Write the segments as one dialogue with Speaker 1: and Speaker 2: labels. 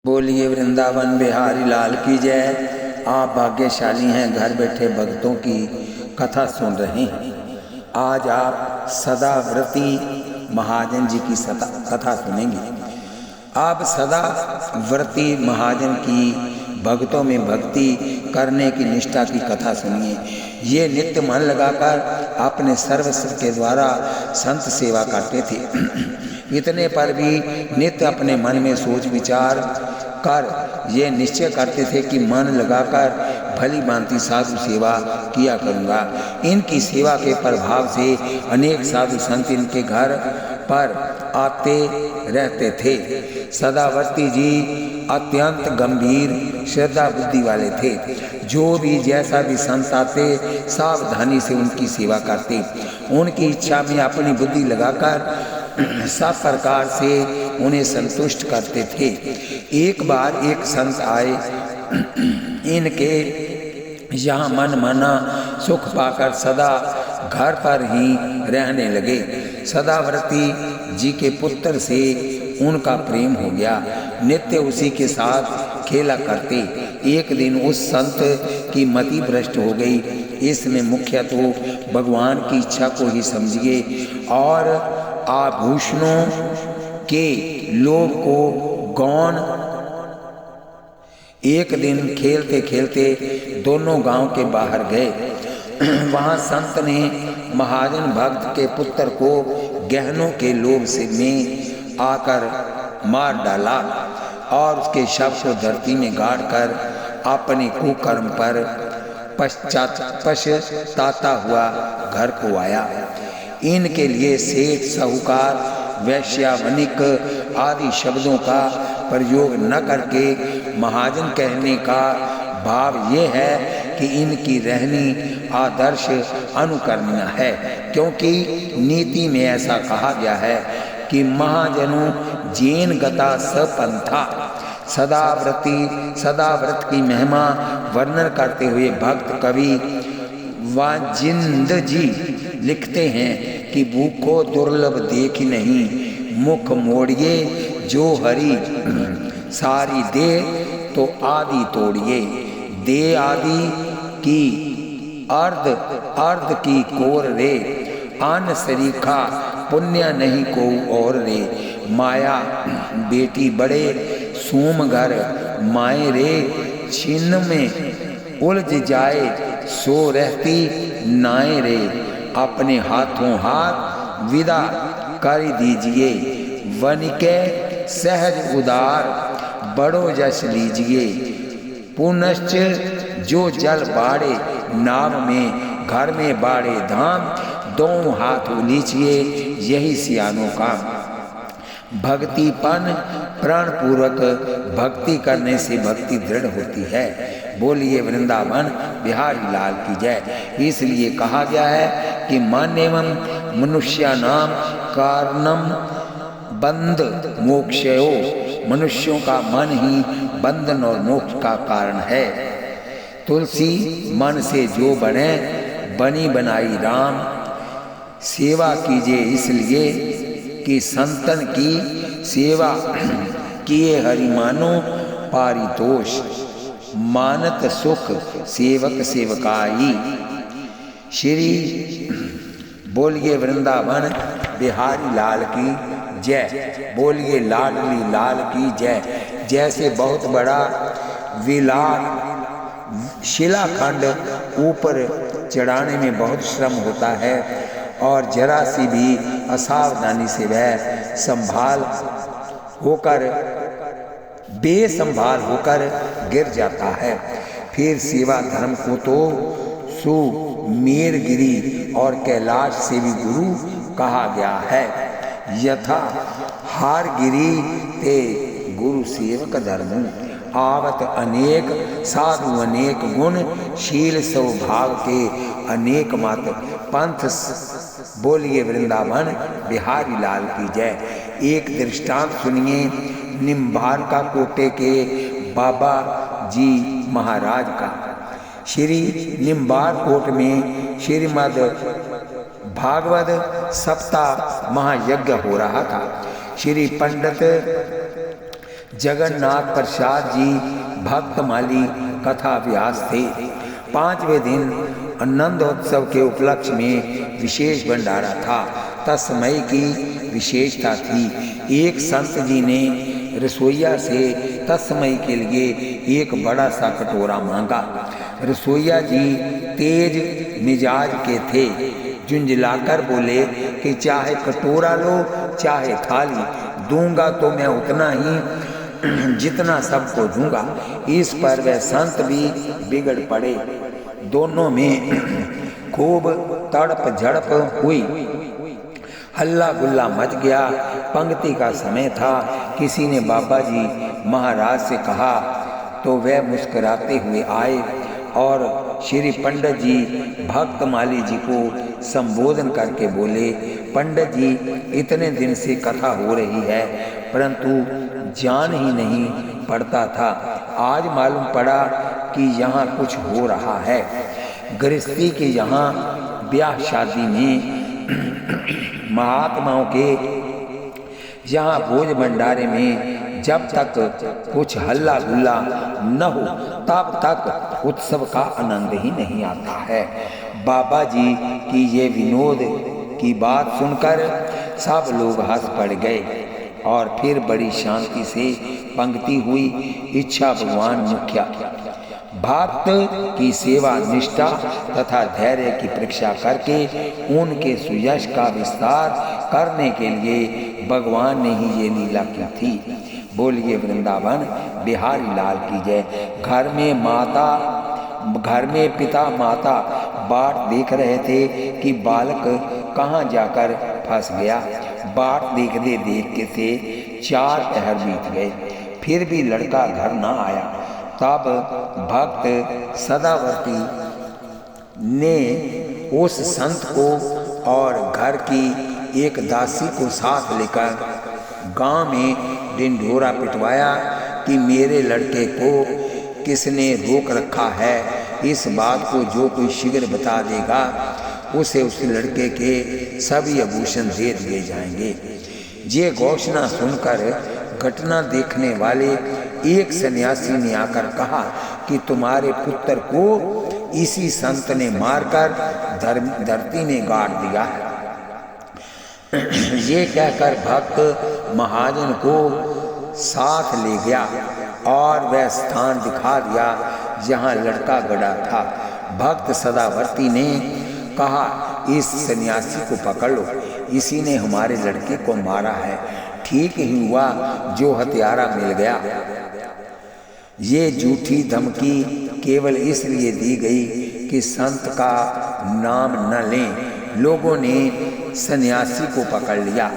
Speaker 1: बोलिए वृंदावन बिहारी लाल की जय। आप भाग्यशाली हैं, घर बैठे भक्तों की कथा सुन रहे हैं। आज आप सदाव्रती महाजन जी की कथा सुनेंगे। आप सदाव्रती महाजन की भक्तों में भक्ति करने की निष्ठा की कथा सुनिए। ये नित्य मन लगाकर अपने सर्वस्व के द्वारा संत सेवा करते थे। इतने पर भी नित्य अपने मन में सोच विचार कर ये निश्चय करते थे कि मन लगाकर भली भांति साधु सेवा किया करूँगा। इनकी सेवा के प्रभाव से अनेक साधु संत इनके घर पर आते रहते थे। सदावर्ती जी अत्यंत गंभीर श्रद्धा बुद्धि वाले थे। जो भी जैसा भी संत आते सावधानी से उनकी सेवा करते। उनकी इच्छा में अपनी बुद्धि लगाकर सब प्रकार से उन्हें संतुष्ट करते थे। एक बार एक संत आए, इनके यहाँ मन माना सुख पाकर सदा घर पर ही रहने लगे। सदाव्रती जी के पुत्र से उनका प्रेम हो गया। नित्य उसी के साथ खेला करते। एक दिन उस संत की मति भ्रष्ट हो गई। इसमें मुख्य तो भगवान की इच्छा को ही समझिए और आभूषणों के लोभ को गौण। एक दिन खेलते खेलते दोनों गांव के बाहर गए। वहां संत ने महाजन भक्त के पुत्र को गहनों के लोभ से में आकर मार डाला और उसके शव को धरती में गाड़कर अपने कुकर्म पर पश्चाताता हुआ घर को आया। इनके लिए सेठ, साहूकार, वैश्या, वणिक आदि शब्दों का प्रयोग न करके महाजन कहने का भाव ये है कि इनकी रहनी आदर्श अनुकरणीय है। क्योंकि नीति में ऐसा कहा गया है कि महाजनों जैन गता सपंथा। सदाव्रत की महिमा वर्णन करते हुए भक्त कवि वाजिंद जी लिखते हैं कि भूखो दुर्लभ देख नहीं, मुख मोड़िए जो हरि सारी दे तो आदि तोड़िए। दे आदि की अर्ध की कोर रे, अन्न सरीखा पुण्य नहीं को और रे। माया बेटी बड़े सूम घर, माए रे छिन्न में उलझ जाए सो रहती नाए रे। अपने हाथों हाथ विदा कर दीजिए, वनिके सहज उदार बड़ो जस लीजिए। पुनश्च जो जल बाड़े नाव में, घर में बाड़े धाम, दोनों हाथ लीजिए यही सियानों का। भक्तिपन प्राण पूर्वक भक्ति करने से भक्ति दृढ़ होती है। बोलिए वृंदावन बिहारी लाल की जय। इसलिए कहा गया है कि मन एवं मनुष्यानाम कारणम बंध मोक्षयो। मनुष्यों का मन ही बंधन और मोक्ष का कारण है। तुलसी मन से जो बने, बनी बनाई राम। सेवा कीजिए इसलिए कि संतन की सेवा किए हरि मानो पारितोष। मानत सुख सेवक सेवकाई। श्री बोलिए वृंदावन बिहारी लाल की जय। बोलिए लाडली लाल की जय। जैसे बहुत बड़ा विलाट शिलाखंड ऊपर चढ़ाने में बहुत श्रम होता है और जरा सी भी असावधानी से वह बेसंभाल होकर गिर जाता है। फिर सेवा धर्म को तो सुमेरगिरी और कैलाश से भी गुरु कहा गया है। यथा हारगिरी ते गुरु सेवक धर्म। आवत अनेक साधु अनेक गुण, शील स्वभाव के अनेक मत पंथ। बोलिए वृंदावन बिहारी लाल की जय। एक दृष्टांत सुनिए निम्बारका कोटे के बाबा जी महाराज का। श्री निम्बारकोट में श्रीमद् भागवत सप्ताह महायज्ञ हो रहा था। श्री पंडित जगन्नाथ प्रसाद जी भक्तमाली कथा व्यास थे। 5वें दिन आनंदोत्सव के उपलक्ष्य में विशेष भंडारा था। तत्समय की विशेषता थी, एक संत जी ने रसोइया से तत्समय के लिए एक बड़ा सा कटोरा मांगा। रसोइया जी तेज मिजाज के थे, झुंझलाकर बोले कि चाहे कटोरा लो चाहे थाली, दूंगा तो मैं उतना ही जितना सबको दूंगा। इस पर वह संत भी बिगड़ पड़े। दोनों में खूब तड़प झड़प हुई, हल्ला गुल्ला मच गया। पंक्ति का समय था। किसी ने बाबा जी महाराज से कहा तो वह मुस्कुराते हुए आए और श्री पंडित जी भक्तमाली जी को संबोधन करके बोले, पंडित जी इतने दिन से कथा हो रही है परंतु जान ही नहीं पड़ता था। आज मालूम पड़ा कि यहाँ कुछ हो रहा है। गृहस्थी के यहाँ ब्याह शादी में महात्माओं के यहाँ भोज भंडारे में जब तक कुछ हल्ला गुल्ला न हो तब तक उत्सव का आनंद ही नहीं आता है। बाबा जी की ये विनोद की बात सुनकर सब लोग हंस पड़ गए और फिर बड़ी शांति से पंक्ति हुई। इच्छा भगवान मुखिया। भक्त की सेवा निष्ठा तथा धैर्य की परीक्षा करके उनके सुयश का विस्तार करने के लिए भगवान ने ही ये लीला की थी। बोलिए वृंदावन बिहारी लाल की जय। घर में पिता माता बाट देख रहे थे कि बालक कहाँ जाकर फंस गया। बाट देखते देखते थे 4 पहर बीत गए, फिर भी लड़का घर न आया। तब भक्त सदावर्ती ने उस संत को और घर की एक दासी को साथ लेकर गांव में ढिंढोरा पिटवाया कि मेरे लड़के को किसने रोक रखा है। इस बात को जो कोई शीघ्र बता देगा उसे उस लड़के के सभी आभूषण दे दिए जाएंगे। ये घोषणा सुनकर घटना देखने वाले एक सन्यासी ने आकर कहा कि तुम्हारे पुत्र को इसी संत ने मारकर धरती ने गाड़ दिया है। ये कहकर भक्त महाजन को साथ ले गया और वह स्थान दिखा दिया जहाँ लड़का गड़ा था। भक्त सदावर्ती ने कहा, इस सन्यासी को पकड़ लो, इसी ने हमारे लड़के को मारा है। ठीक ही हुआ जो हत्यारा मिल गया। ये झूठी धमकी केवल इसलिए दी गई कि संत का नाम न लें। लोगों ने सन्यासी को पकड़ लिया।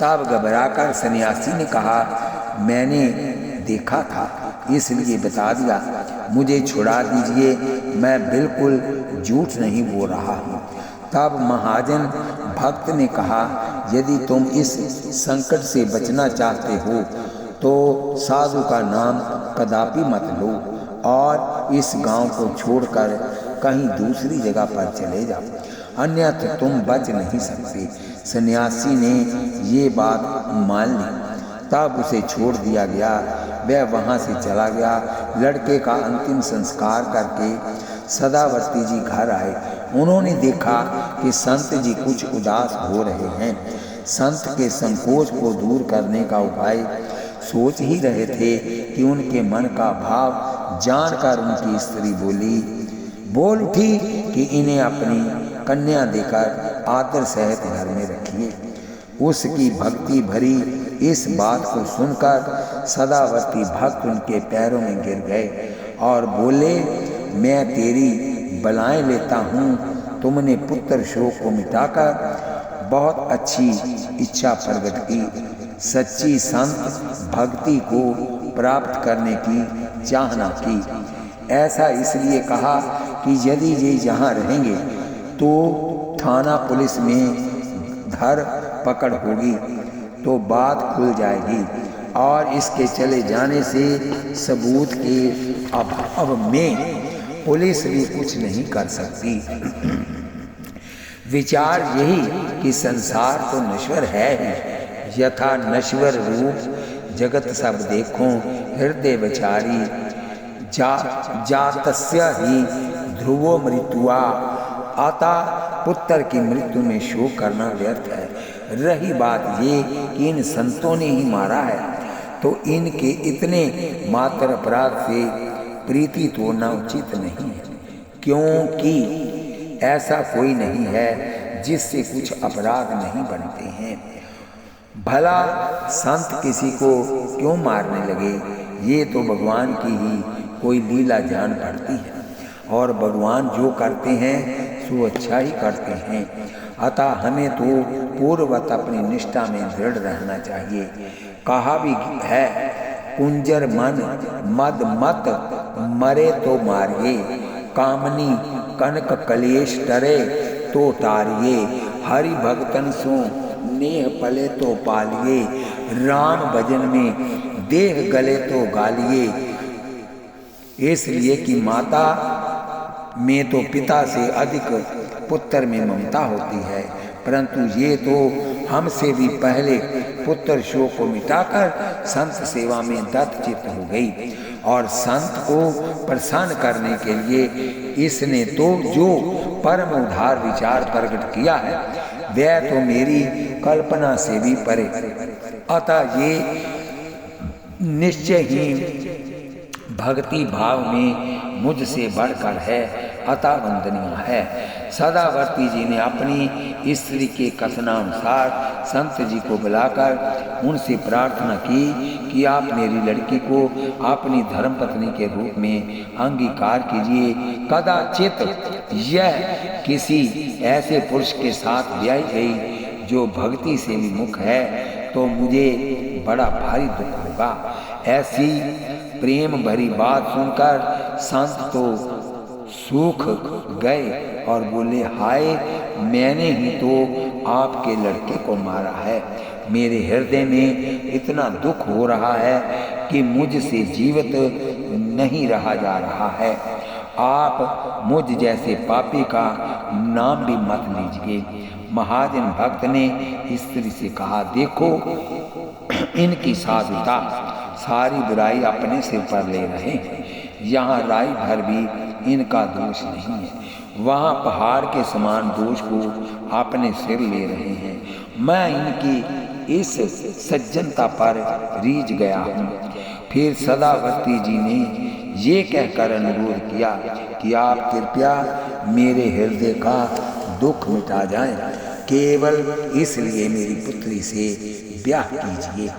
Speaker 1: तब घबराकर सन्यासी ने कहा, मैंने देखा था इसलिए बता दिया, मुझे छुड़ा दीजिए, मैं बिल्कुल झूठ नहीं बोल रहा हूँ। तब महाजन भक्त ने कहा, यदि तुम इस संकट से बचना चाहते हो तो साधु का नाम कदापि मत लो और इस गांव को छोड़कर कहीं दूसरी जगह पर चले जाओ, अन्यथा तुम बच नहीं सकते। सन्यासी ने ये बात मान ली। तब उसे छोड़ दिया गया। वह वहाँ से चला गया। लड़के का अंतिम संस्कार करके सदावर्ती जी घर आए। उन्होंने देखा कि संत जी कुछ उदास हो रहे हैं। संत के संकोच को दूर करने का उपाय सोच ही रहे थे कि उनके मन का भाव जानकर उनकी स्त्री बोल उठी कि इन्हें अपनी कन्या देकर आदर सहित घर में रखिए। उसकी भक्ति भरी इस बात को सुनकर सदावर्ती भक्त उनके पैरों में गिर गए और बोले, मैं तेरी बलाएं लेता हूँ। तुमने पुत्र शोक को मिटाकर बहुत अच्छी इच्छा प्रकट की। सच्ची संत भक्ति को प्राप्त करने की चाहना की। ऐसा इसलिए कहा कि यदि ये यहाँ रहेंगे तो थाना पुलिस में धर पकड़ होगी तो बात खुल जाएगी और इसके चले जाने से सबूत के अभाव में पुलिस भी कुछ नहीं कर सकती। विचार यही कि संसार तो नश्वर है ही, यथा नश्वर रूप जगत सब देखो हृदय विचारी, जातस्य ही ध्रुवो मृत्युआ। आता पुत्र की मृत्यु में शोक करना व्यर्थ है। रही बात ये कि इन संतों ने ही मारा है, तो इनके इतने मात्र अपराध से प्रीति तोड़ना उचित नहीं है, क्योंकि ऐसा कोई नहीं है जिससे कुछ अपराध नहीं बनते हैं। भला संत किसी को क्यों मारने लगे? ये तो भगवान की ही कोई लीला जान पड़ती है, और भगवान जो करते हैं सो अच्छा ही करते हैं। अतः हमें तो पूर्ववत अपनी निष्ठा में दृढ़ रहना चाहिए। कहा भी है, कुंजर मन मद मत मरे तो मारिए, कामनी कनक कलेश टरे तो तारिए। हरि भगतन सो नेह पले तो पालिए, राम भजन में देह गले तो गालिए। इसलिए कि माता में तो पिता से अधिक पुत्र में ममता होती है, परंतु ये तो हमसे भी पहले पुत्र शोक को मिटाकर संत सेवा में दत्तचित्त हो गई। और संत को प्रसन्न करने के लिए इसने तो जो परम उदार विचार प्रकट किया है वह तो मेरी कल्पना से भी परे। अतः ये निश्चय ही भक्ति भाव में मुझसे बढ़कर है, अतः वंदनीय है। सदावर्ती जी ने अपनी स्त्री के कथनानुसार संत जी को बुलाकर उनसे प्रार्थना की कि आप मेरी लड़की को अपनी धर्मपत्नी के रूप में अंगीकार कीजिए। कदाचित यह किसी ऐसे पुरुष के साथ ब्याही गई जो भक्ति से विमुख है तो मुझे बड़ा भारी दुख होगा। ऐसी प्रेम भरी बात सुनकर संत तो सूख गए और बोले, हाय, मैंने ही तो आपके लड़के को मारा है। मेरे हृदय में इतना दुख हो रहा है कि मुझसे जीवित नहीं रहा जा रहा है। आप मुझ जैसे पापी का नाम भी मत लीजिए। महाजन भक्त ने स्त्री से कहा, देखो इनकी साधुता सारी बुराई अपने सिर पर ले रहे हैं। यहाँ राई भर भी इनका दोष नहीं है, वहाँ पहाड़ के समान दोष को अपने सिर ले रहे हैं। मैं इनकी इस सज्जनता पर रीझ गया हूँ। फिर सदावर्ती जी ने ये कहकर अनुरोध किया कि आप कृपया मेरे हृदय का दुख मिटा जाएं, केवल इसलिए मेरी पुत्री से ब्याह कीजिए,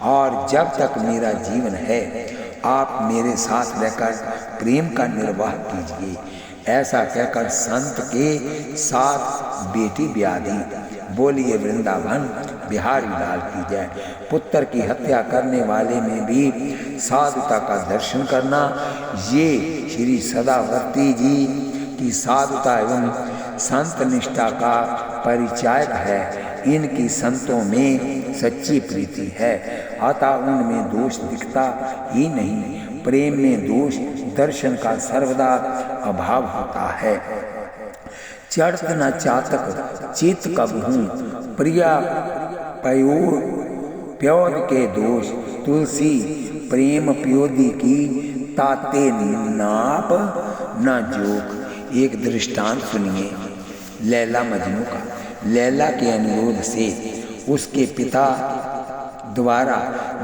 Speaker 1: और जब तक मेरा जीवन है आप मेरे साथ रहकर प्रेम का निर्वाह कीजिए। ऐसा कहकर संत के साथ बेटी ब्याह दी। बोलिए वृंदावन बिहारी लाल की जय। पुत्र की हत्या करने वाले में भी साधुता का दर्शन करना, ये श्री सदावर्ती जी की साधुता एवं संत निष्ठा का परिचायक है। इनकी संतों में सच्ची प्रीति है, अतः उनमें दोष दिखता ही नहीं। प्रेम में दोष दर्शन का सर्वदा अभाव होता है। चढ़त न चातक चित कबहूँ, प्रिया प्योद के दोष। तुलसी प्रेम प्योदी की ताते नाप न जोक। एक दृष्टांत सुनिए लैला मजनू का। लैला के अनुरोध से उसके पिता द्वारा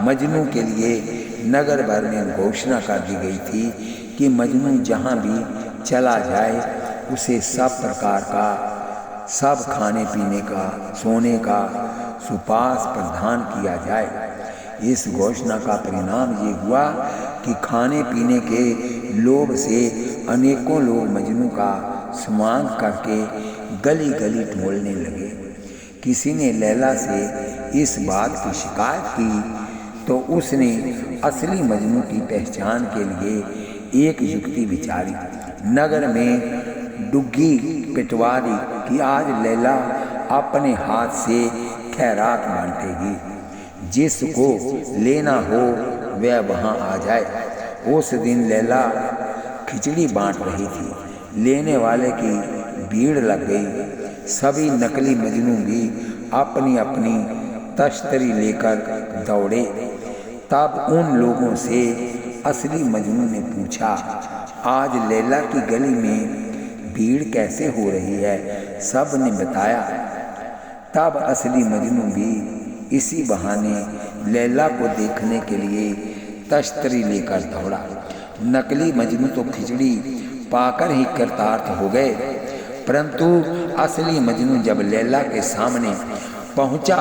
Speaker 1: मजनू के लिए नगर भर में घोषणा कर दी गई थी कि मजनू जहाँ भी चला जाए उसे सब प्रकार का, सब खाने पीने का, सोने का सुपास प्रदान किया जाए। इस घोषणा का परिणाम ये हुआ कि खाने पीने के लोभ से अनेकों लोग मजनू का सुमांग करके गली गली ढोलने लगे। किसी ने लैला से इस बात की शिकायत की तो उसने असली मजनू की पहचान के लिए एक युक्ति विचारी। नगर में डुग्गी पिटवा दी कि आज लैला अपने हाथ से खैरात बांटेगी, जिसको लेना हो वह वहाँ आ जाए। उस दिन लैला खिचड़ी बांट रही थी। लेने वाले की भीड़ लग गई। सभी नकली मजनू भी अपनी अपनी तश्तरी लेकर दौड़े। तब उन लोगों से असली मजनू ने पूछा, आज लैला की गली में भीड़ कैसे हो रही है? सब ने बताया। तब असली मजनू भी इसी बहाने लैला को देखने के लिए तश्तरी लेकर दौड़ा। नकली मजनू तो खिचड़ी पाकर ही कृतार्थ हो गए, परंतु असली मजनू जब लैला के सामने पहुंचा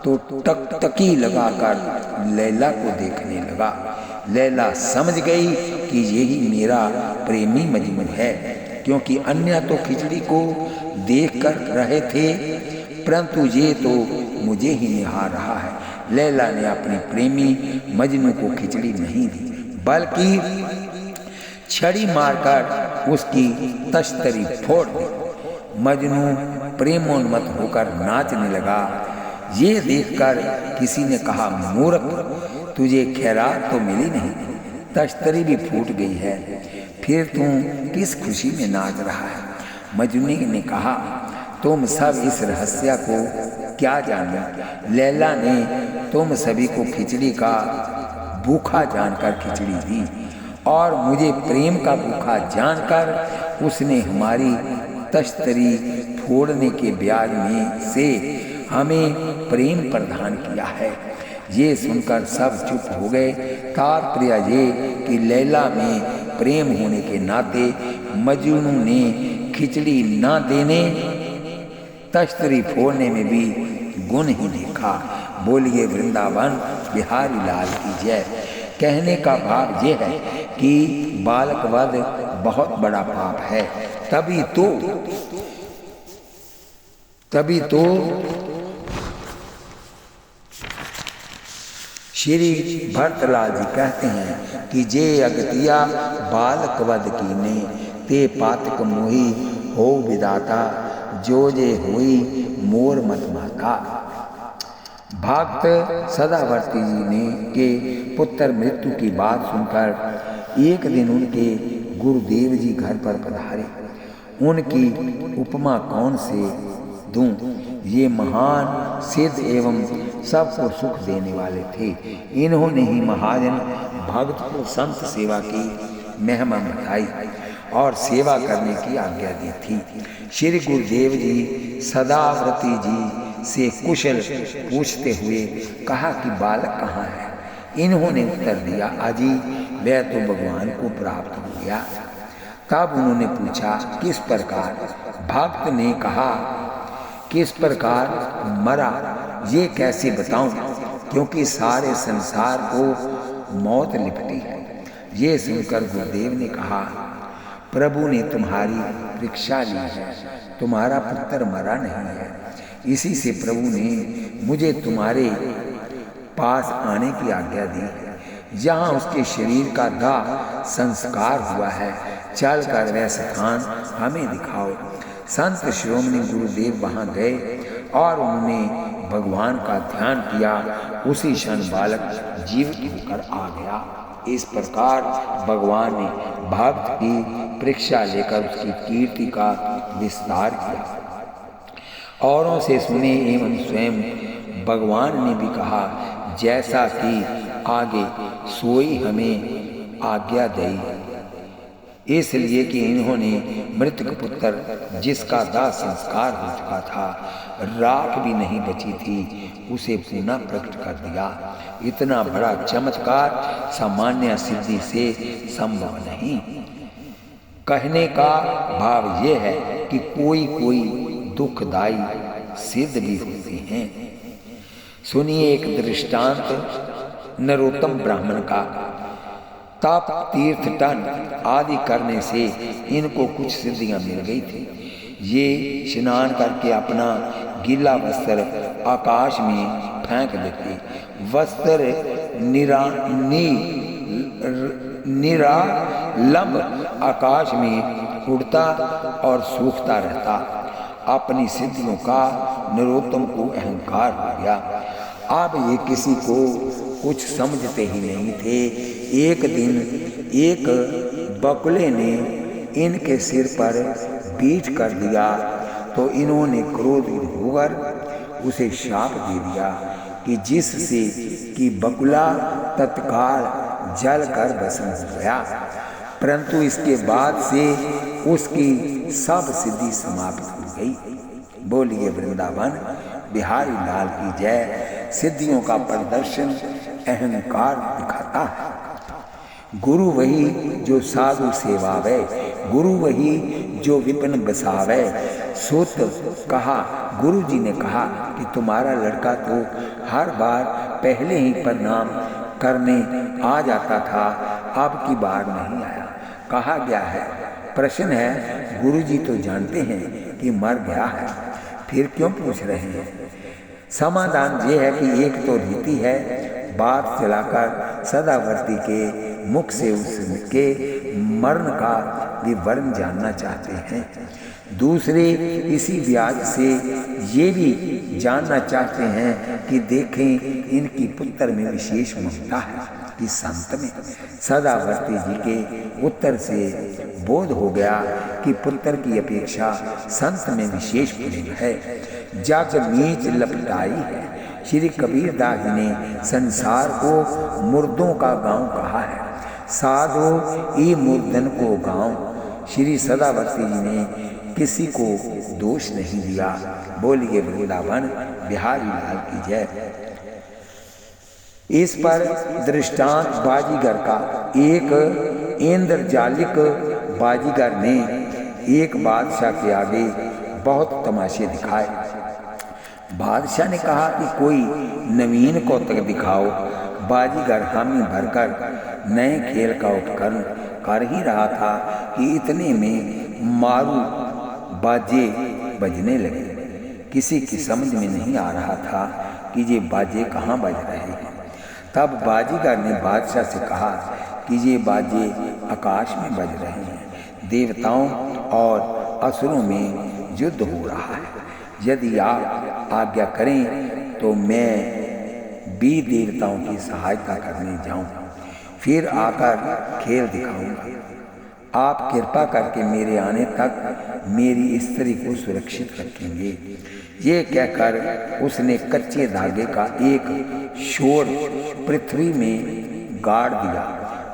Speaker 1: तो टकटकी लगाकर लैला को देखने लगा। लैला समझ गई कि यही मेरा प्रेमी मजनू है, क्योंकि अन्य तो खिचड़ी को देख कर रहे थे, परंतु ये तो मुझे ही निहार रहा है। लैला ने अपने प्रेमी मजनू को खिचड़ी नहीं दी, बल्कि छड़ी मारकर उसकी तश्तरी फोड़ दी। मजनू प्रेमोन्मत्त होकर नाचने लगा। ये देखकर किसी ने कहा, मूर्ख, तुझे खैरात तो मिली नहीं, तश्तरी भी फूट गई है, फिर तू किस खुशी में नाच रहा है? मजनू ने कहा, तुम सब इस रहस्य को क्या जानो? लैला ने तुम सभी को खिचड़ी का भूखा जानकर खिचड़ी दी, और मुझे प्रेम का भूखा जानकर उसने हमारी तश्तरी फोड़ने के ब्याज में से हमें प्रेम प्रदान किया है। ये सुनकर सब चुप हो गए। तात्पर्य ये कि लैला में प्रेम होने के नाते मजनू ने खिचड़ी न देने, तश्तरी फोड़ने में भी गुण ही देखा। बोलिए वृंदावन बिहारी लाल की जय। कहने का भाव ये है कि बालकवध बहुत बड़ा पाप है। तभी तो श्री भरतलाल जी कहते हैं कि जे अगतिया बालकवध कीने, ते पातक मोही हो विदाता, जो जे हुई मोर मत माता। भक्त सदावर्ती जी ने के पुत्र मृत्यु की बात सुनकर एक दिन उनके गुरुदेव जी घर पर पधारे। उनकी उपमा कौन से दूं? ये महान सिद्ध एवं सबको सुख देने वाले थे। इन्होंने ही महाजन भक्त को संत सेवा की महिमा बताई और सेवा करने की आज्ञा दी थी। श्री गुरुदेव जी सदाव्रती जी से कुशल पूछते हुए कहा कि बालक कहाँ है? इन्होंने उत्तर दिया, अजी वह तो भगवान को प्राप्त हो गया। तब उन्होंने पूछा, किस प्रकार? भक्त ने कहा, किस प्रकार मरा ये कैसे बताऊं, क्योंकि सारे संसार को मौत लिपटी है। ये सुनकर गुरुदेव ने कहा, प्रभु ने तुम्हारी परीक्षा ली है, तुम्हारा पुत्र मरा नहीं है। इसी से प्रभु ने मुझे तुम्हारे पास आने की आज्ञा दी है। जहाँ उसके शरीर का दाह संस्कार हुआ है, चल कर वह स्थान हमें दिखाओ। संत शिरोमणि गुरुदेव वहाँ गए और उन्होंने भगवान का ध्यान किया। उसी क्षण बालक जीवित होकर आ गया। इस प्रकार भगवान ने भक्त की परीक्षा लेकर उसकी कीर्ति का विस्तार किया। औरों से सुने एवं स्वयं भगवान ने भी कहा, जैसा कि आगे सोई हमें आज्ञा दी, इसलिए कि इन्होंने मृतक पुत्र जिसका दाह संस्कार हो चुका था, राख भी नहीं बची थी, उसे पुनः प्रकट कर दिया। इतना बड़ा चमत्कार सामान्य सिद्धि से संभव नहीं। कहने का भाव यह है कि कोई कोई दुखदायी सिद्ध भी होते हैं। सुनिए एक दृष्टांत नरोत्तम ब्राह्मण का। तप, तीर्थ, टन आदि करने से इनको कुछ सिद्धियां मिल गई थी। ये स्नान करके अपना गीला वस्त्र आकाश में फेंक देते। वस्त्र निरालंब आकाश में उड़ता और सूखता रहता। अपनी सिद्धियों का नरोत्तम को अहंकार हो गया। अब ये किसी को कुछ समझते ही नहीं थे। एक दिन एक बकुले ने इनके सिर पर बीज कर दिया तो इन्होंने क्रोधित होकर उसे शाप दे दिया कि जिससे कि बकुला तत्काल जल कर भस्म हो गया, परंतु इसके बाद से उसकी सब सिद्धि समाप्त हो गई। बोलिए वृंदावन बिहारी लाल की जय। सिद्धियों का प्रदर्शन अहंकार दिखाता है। गुरु वही जो साधु सेवावे, गुरु वही जो विपिन बसावे। सुत कहा, गुरु जी ने कहा कि तुम्हारा लड़का तो हर बार पहले ही प्रणाम करने आ जाता था, अब की बार नहीं आया। कहा गया है, प्रश्न है, गुरु जी तो जानते हैं कि मर गया है, फिर क्यों पूछ रहे हैं? समाधान ये है कि एक तो रीति है, बात चलाकर सदावर्ती के मुख से उसके मरण का विवरण जानना चाहते हैं। दूसरे इसी ब्याज से ये भी जानना चाहते हैं कि देखें इनकी पुत्र में विशेष ममता है कि संत में। सदावर्ती जी के उत्तर से बोध हो गया कि पुत्र की अपेक्षा संत में विशेष प्रेम है। जग मीच लपटाई है। श्री कबीरदास जी ने संसार को मुर्दों का गांव कहा है, साधो ई मुर्दन को गांव। श्री सदावर्ती जी ने किसी को दोष नहीं दिया। बोलिए वृंदावन बिहारी लाल की जय। इस पर दृष्टांत बाजीगर का, एक इंद्रजालिक बाजीगर ने एक बादशाह के आगे बहुत तमाशे दिखाए। बादशाह ने कहा कि कोई नवीन कौतक दिखाओ। बाजीगर हामी भरकर नए खेल का उपकरण कर ही रहा था कि इतने में मारू बाजे बजने लगे। किसी की समझ में नहीं आ रहा था कि ये बाजे कहाँ बज रहे हैं। तब बाजीगर ने बादशाह से कहा कि ये बाजे आकाश में बज रहे हैं, देवताओं और असुरों में युद्ध हो रहा है। यदि आप आज्ञा करें तो मैं भी देवताओं की सहायता करने जाऊं, फिर आकर खेल दिखाऊंगा। आप कृपा करके मेरे आने तक मेरी स्त्री को सुरक्षित रखेंगे। ये कहकर उसने कच्चे धागे का एक शोर पृथ्वी में गाड़ दिया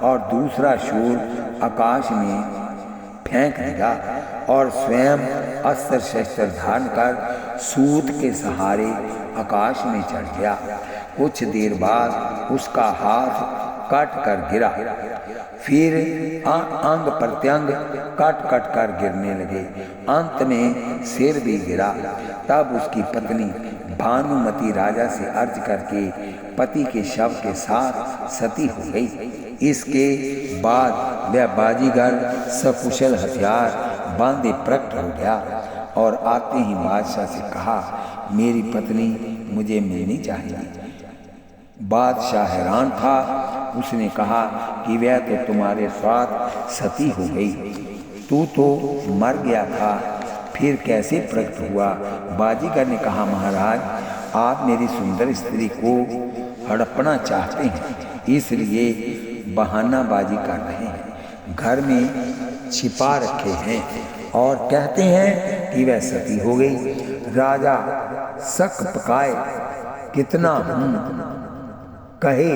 Speaker 1: और दूसरा शोर आकाश में फेंक दिया और स्वयं अस्त्र शस्त्र धारण कर सूत के सहारे आकाश में चढ़ गया। कुछ देर बाद उसका हाथ कट कर गिरा, फिर अंग प्रत्यंग कट कट कर गिरने लगे। अंत में सिर भी गिरा। तब उसकी पत्नी भानुमती राजा से अर्ज करके पति के शव के साथ सती हो गई। इसके बाद वह बाजीगर सकुशल हथियार बांधे प्रकट हो गया और आते ही बादशाह से कहा, मेरी पत्नी मुझे मिलनी चाहिए। बादशाह हैरान था। उसने कहा कि वह तो तुम्हारे साथ सती हो गई, तू तो मर गया था, फिर कैसे प्रकट हुआ? बाजीगर ने कहा, महाराज आप मेरी सुंदर स्त्री को हड़पना चाहते हैं, इसलिए बहानाबाजी कर रहे हैं, घर में छिपा रखे हैं और कहते हैं कि वह सती हो गई। राजा शक पकाए कितना कहे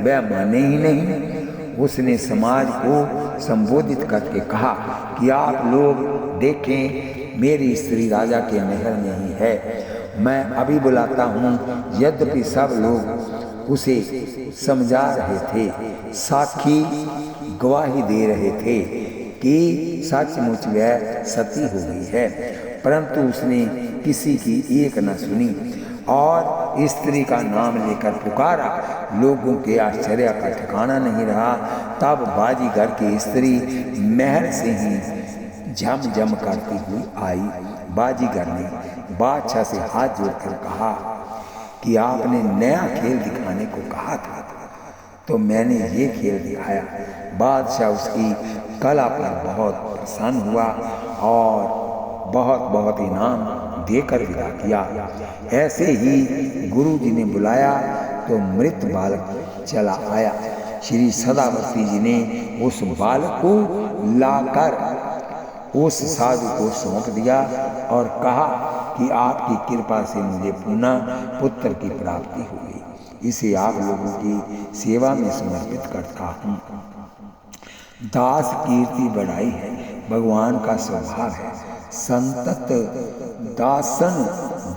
Speaker 1: वह माने ही नहीं। उसने समाज को संबोधित करके कहा कि आप लोग देखें, मेरी स्त्री राजा के महल में ही है, मैं अभी बुलाता हूँ। यद्यपि सब लोग उसे समझा रहे थे, साक्षी गवाही दे रहे थे कि सचमुच वह सती हो गई है, परंतु उसने किसी की एक न सुनी और स्त्री का नाम लेकर पुकारा। लोगों के आश्चर्य का ठिकाना नहीं रहा। तब बाजीगर की स्त्री महल से ही झम करती हुई आई। बाजीगर ने बादशाह से हाथ जोड़कर कहा कि आपने नया खेल दिखाने को कहा था, तो मैंने ये खेल दिखाया। बादशाह उसकी कला पर बहुत प्रसन्न हुआ और बहुत इनाम देकर विदा किया। ऐसे ही गुरु जी ने बुलाया तो मृत बालक चला आया। श्री सदावर्ती जी ने उस बालक को लाकर उस साधु को सौंप दिया और कहा कि आपकी कृपा से मुझे पुनः पुत्र की प्राप्ति हुई। इसे आप लोगों की सेवा में समर्पित करता हूँ। दास कीर्ति बढ़ाई है, भगवान का स्वभाव है, संतत दासन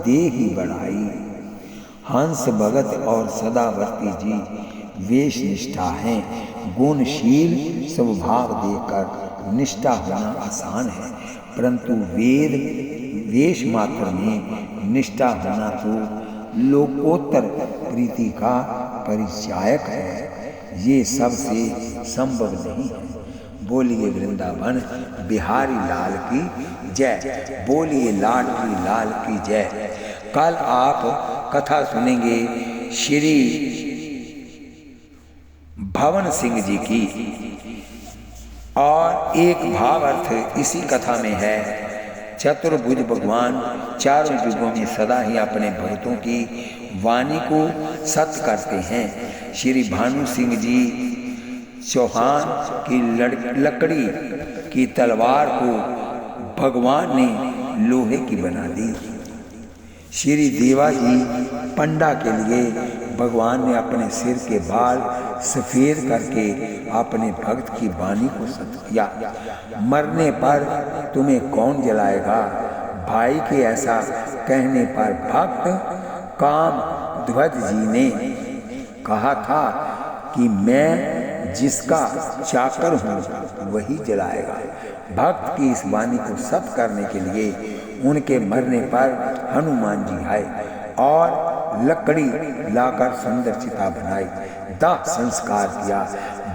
Speaker 1: देहि बढ़ाई। हंस भगत और सदावर्ती जी वेश निष्ठा हैं, गुणशील स्वभाव देकर निष्ठा होना आसान है, परंतु वेश मात्र में निष्ठा होना तो लोकोत्तर प्रीति का परिचायक है, ये सबसे संभव नहीं है। बोलिए वृंदावन बिहारी लाल की जय, बोलिए लाडली लाल की जय। कल आप कथा सुनेंगे श्री भवन सिंह जी की, और एक भावार्थ इसी कथा में है। चतुर्भुज भगवान चारों युगों में सदा ही अपने भक्तों की वाणी को सत्य करते हैं। श्री भानु सिंह जी चौहान की लकड़ी की तलवार को भगवान ने लोहे की बना दी। श्री देवा जी पंडा के लिए भगवान ने अपने सिर के बाल सफ़ेद करके अपने भक्त की वाणी को सत्य किया। मरने पर तुम्हें कौन जलाएगा? भाई के ऐसा कहने पर भक्त काम ध्वज जी ने कहा था कि मैं जिसका चाकर हूँ वही जलाएगा। भक्त की इस वाणी को सत्य करने के लिए उनके मरने पर हनुमान जी आए और लकड़ी लाकर सुंदर चिता बनाई, दाह संस्कार किया।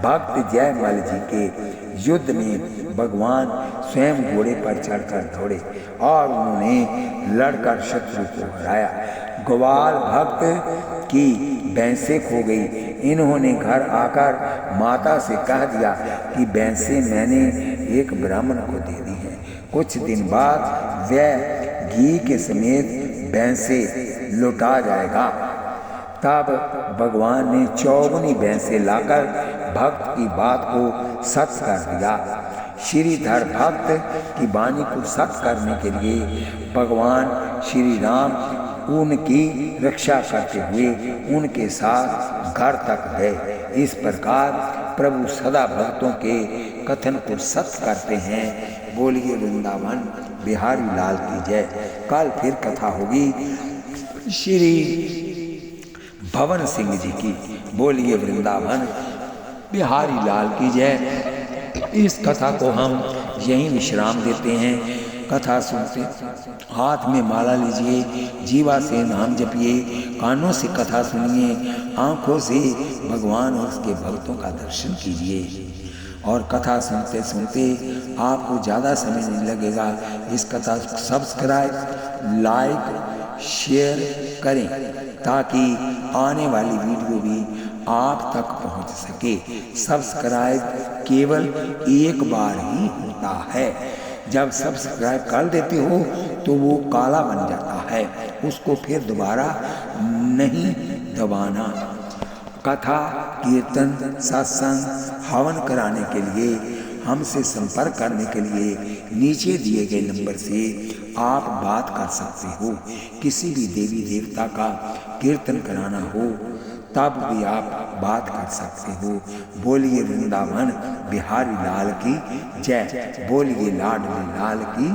Speaker 1: भक्त जयमल जी के युद्ध में भगवान स्वयं घोड़े पर चढ़कर दौड़े और उन्होंने लड़कर शत्रु को हराया। ग्वाल भक्त की भैंसें खो गई। इन्होंने घर आकर माता से कह दिया कि भैंसें मैंने एक ब्राह्मण को दे दी हैं। कुछ दिन बाद वह घी के समेत भैंसें लौटा जाएगा। तब भगवान ने 54 भैंसें लाकर भक्त की बात को सत्य कर दिया। श्रीधर भक्त की वाणी को सत्य करने के लिए भगवान श्री राम उनकी रक्षा करते हुए उनके साथ घर तक गए। इस प्रकार प्रभु सदा भक्तों के कथन को सत्य करते हैं। बोलिए वृंदावन बिहारी लाल की जय। कल फिर कथा होगी श्री भवन सिंह जी की। बोलिए वृंदावन बिहारी लाल की जय। इस कथा को हम यहीं विश्राम देते हैं। कथा सुनते हाथ में माला लीजिए, जीवा से नाम जपिए, कानों से कथा सुनिए, आंखों से भगवान और उसके भक्तों का दर्शन कीजिए। और कथा सुनते सुनते आपको ज़्यादा समय नहीं लगेगा। इस कथा को सब्सक्राइब, लाइक, शेयर करें ताकि आने वाली वीडियो भी आप तक पहुंच सके। सब्सक्राइब केवल एक बार ही होता है। जब सब्सक्राइब कर देते हो तो वो काला बन जाता है, उसको फिर दोबारा नहीं दबाना। कथा, कीर्तन, सत्संग, हवन कराने के लिए, हमसे संपर्क करने के लिए नीचे दिए गए नंबर से आप बात कर सकते हो। किसी भी देवी देवता का कीर्तन कराना हो तब भी आप बात कर सकते हो। बोलिए वृंदावन बिहारी लाल की जय। बोलिए लाडली लाल की